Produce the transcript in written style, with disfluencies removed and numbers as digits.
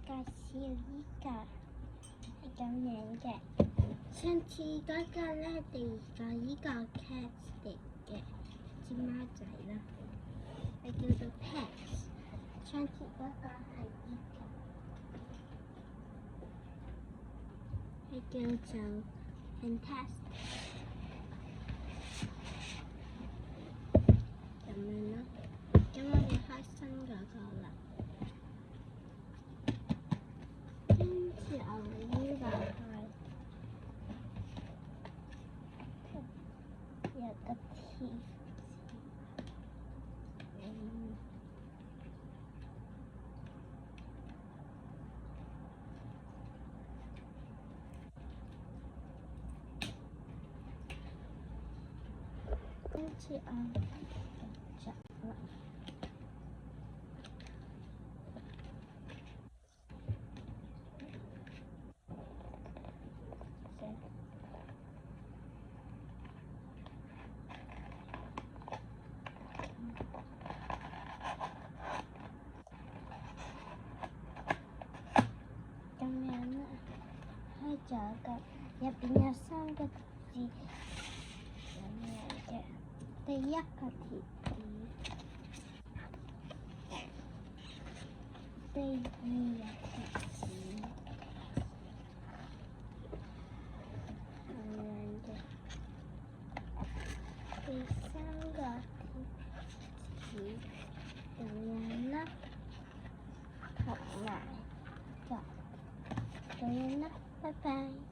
介紹依個係咁樣嘅。上次嗰個咧，第二個依個 cat 嚟嘅隻貓仔啦，係叫做 Pets。上次嗰個係依個，係叫做 Fantastic。咁樣咯，咁我哋開新嗰個啦。跟住我哋依個有個貼跟住我着啦。咁樣啦，開咗個入邊有3個字咁樣嘅。第一個貼紙，第二個貼紙咁樣嘅，第3個貼紙咁樣啦，同埋咁樣啦，拜拜。